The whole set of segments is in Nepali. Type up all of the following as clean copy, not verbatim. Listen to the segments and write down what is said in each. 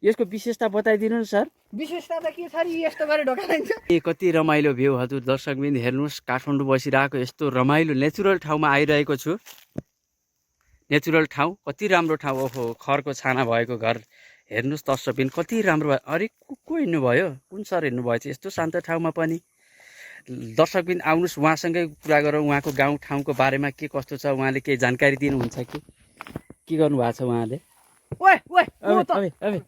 यसको विशेषता बताइदिनु न सर। विशेषता त के छ रे, यस्तो गरे ढोका लाइन्छ। ए कति रमाइलो भ्यू हजुर दर्शकबिन हेर्नुहोस्, काठमाडौँ बसिरहेको यस्तो रमाइलो नेचुरल ठाउँमा आइरहेको छु। नेचुरल ठाउँ, कति राम्रो ठाउँ। ओहो, खरको छाना भएको घर हेर्नुहोस् दर्शकबिन, कति राम्रो भयो। अरे को हिँड्नुभयो, कुन सर हिँड्नुभयो चाहिँ यस्तो शान्त ठाउँमा पनि। दर्शकबिन आउनुहोस्, उहाँसँगै कुरा गरौँ, उहाँको गाउँ ठाउँको बारेमा के कस्तो छ, उहाँले केही जानकारी दिनुहुन्छ कि के गर्नुभएको छ उहाँले। ओए ओए अबे अबे अबे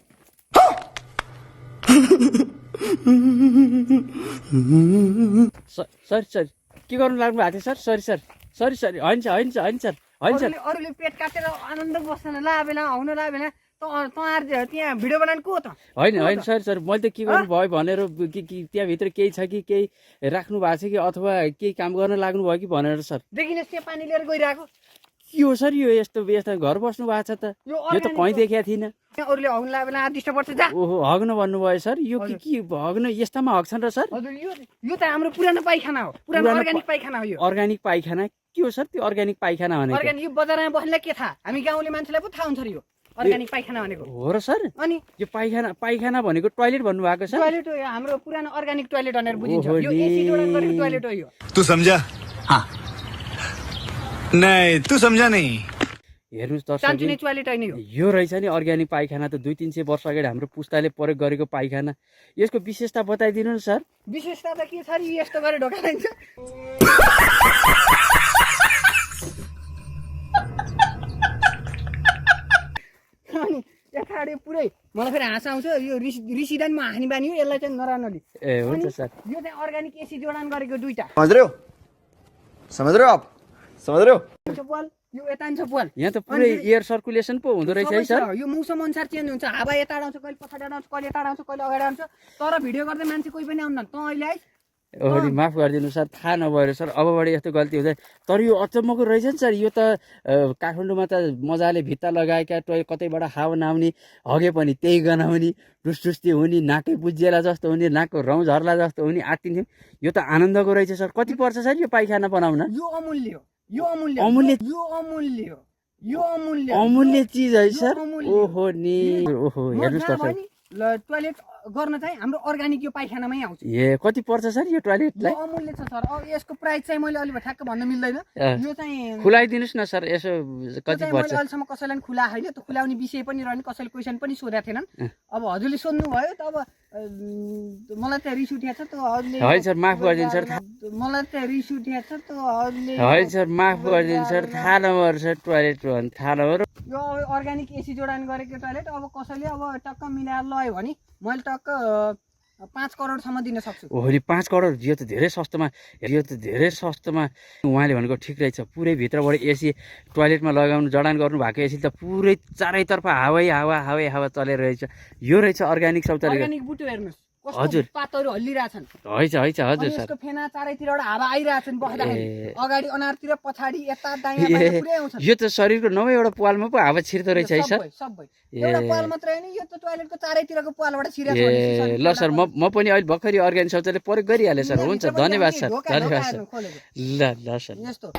सर सर के गर्नु लाग्नु भएको थियो sir? Sorry sir, sorry sorry, होइन होइन होइन सर, होइन सर। अरूले पेट काटेर आनन्द बस्न ला बेला आउन ला बेला तँहरू त्यहाँ भिडियो बनाउनु को त? होइन होइन सर सर, मैले त के गर्नु भयो भनेर त्यहाँभित्र केही छ कि केही राख्नु भएको छ कि अथवा केही काम गर्न लाग्नु भयो कि भनेर सर। देखिन त्यहाँ पानी लिएर गइरहेको के हो सर यो यस्तो व्यवस्था? घर बस्नु भएको छ त, यो त कहीँ देखेको थिइनँ। अरूले हग्न ला बेला डिस्टर्ब पर्छ जा। ओहो, हग्न भन्नुभयो सर? यो के हग्न यस्तामा हग्छन् र सर? हजुर यो त हाम्रो पुरानो पाइखाना हो, पुरानो अर्ग्यानिक पाइखाना हो यो। अर्ग्यानिक पाइखाना के हो सर त्यो अर्ग्यानिक पाइखाना भनेको? अर्ग्यानिक यो बजारमा बस्नेलाई के थाहा, हामी गाउँले मान्छेलाई पो थाहा हुन्छ यो अर्ग्यानिक पाइखाना भनेको। हो र सर? अनि यो पाइखाना भनेको टोयलेट भन्नुभएको सर? टोयलेट हो, हाम्रो पुरानो अर्ग्यानिक टोयलेट भनेर बुझिन्छ। यो एसी जोडन गरेको टोयलेट हो यो। तू समझा? हाँ नहीं तू समझा नहीं। हेर्नुहोस् दर्शक, सानचुने टोयलेट होइन यो। यो रहेछ नि अर्ग्यानिक पाइखाना, त 200-300 वर्ष अगाडि हाम्रो पुस्ताले प्रयोग गरेको पाइखाना। यसको विशेषता बताइदिनु न सर। विशेषता त के छ रे, यस्तो गरे ढोका लाइन्छ। अनि यताडे पुरै मलाई फेरि हाँस आउँछ। यो रिसिदान म हानी बानी हो, यसलाई चाहिँ नरानली। ए हुन्छ सर। यो चाहिँ अर्ग्यानिक एसी जोडान गरेको दुईटा। समझ रहे हो? समझ रहे हो आप? समझ रहे हो? पोल यो यता छ पोल। यहाँ त पुरै एयर सर्कुलेसन पो हुँदो रहेछ है सर? यो मौसम अनुसार चेन्ज हुन्छ, हावा यता आउँछ, कहिले पछाडि आउँछ, कहिले यता आउँछ, कहिले अगाडि आउँछ। तर भिडियो गर्दै मान्छे कोही पनि आउन्न। त अहिले आइस ओहरी माफ गरिदिनु सर, थाहा नभएर सर, अबबाट यस्तो गल्ती हुँदैन। तर यो अचम्मको रहेछ नि सर, यो त काठमाडौँमा त मजाले भित्ता लगाएका कतैबाट हावा नआउने, हगे पनि त्यही गनाउने, डुसडुस्ती हुने, नाकै बुझिएला जस्तो हुने, नाकको रौँ झर्ला जस्तो हुने, आत्तिन्थ्यौँ। यो त आनन्दको रहेछ सर। कति पर्छ सर यो पाइखाना बनाउन? यो अमूल्य हो, यो अमूल्य, अमूल्य, यो अमूल्य हो, यो अमूल्य, अमूल्य चिज है सर। अमूल्य। ओहो नि, ओहो हेर्नुहोस् त सर। टोयलेट गर्न चाहिँ हाम्रो अर्ग्यानिक यो पाइखानामै आउँछ। ए कति पर्छ सर यो टोयलेटलाई? अमूल्य छ सर। अब यसको प्राइस चाहिँ मैले अलि ठ्याक्क भन्न मिल्दैन। यो चाहिँ खुलाइदिनुहोस् न सर, यसो कति पर्छ? मैले अहिलेसम्म कसैलाई पनि खुला होइन, त्यो खुलाउने विषय पनि रहेन, कसैले क्वेसन पनि सोधेका थिएनन्। अब हजुरले सोध्नु भयो त, अब मलाई त रिस उठेको छ त हजुरले। होइन सर माफ गरिदिनु सर, मलाई त रिस उठेको छ त हजुरले। होइन सर माफ गरिदिनु सर, थाहा नभएर सर टोयलेट भन्नु थाहा नभएर। यो अर्ग्यानिक एसी जोडान गरेको टोयलेट अब कसैले अब टक्क मिलाएर लयो भने मैले टक्क 5 करोडसम्म दिन सक्छु। ओहरी 5 करोड? यो त धेरै सस्तोमा, यो त धेरै सस्तोमा। उहाँले भनेको ठिक रहेछ, पुरै भित्रबाट एसी टोयलेटमा लगाउनु जडान गर्नु भएको एसी त पुरै चारैतर्फ हावै हावा चलेर रहेछ। यो रहेछ अर्ग्यानिक शौचालय। अर्ग्यानिक बुटो हेर्नुहोस् हजुर, पातहरू हल्लिरहेछन्। हैछ हैछ हजुर सर। यसको फेना चारैतिरबाट हावा आइरहेछन् बस्दाखेरि, अगाडि अनारतिर पछाडि यता दायाँ बायाँ पुरै आउँछ। यो त शरीरको 9 वटा पालमा पो हावा छिर्दो रहेछ है सर? सबै एउटा पाल मात्रै हैन, यो त टोयलेटको चारैतिरको पालबाट छिरेको छ। ए ल सर, म पनि अहिले भर्खरै अर्ग्यानिक शौचालय प्रयोग गरिहालेँ सर। हुन्छ धन्यवाद सर, धन्यवाद सर। ल ल सर। यस्तो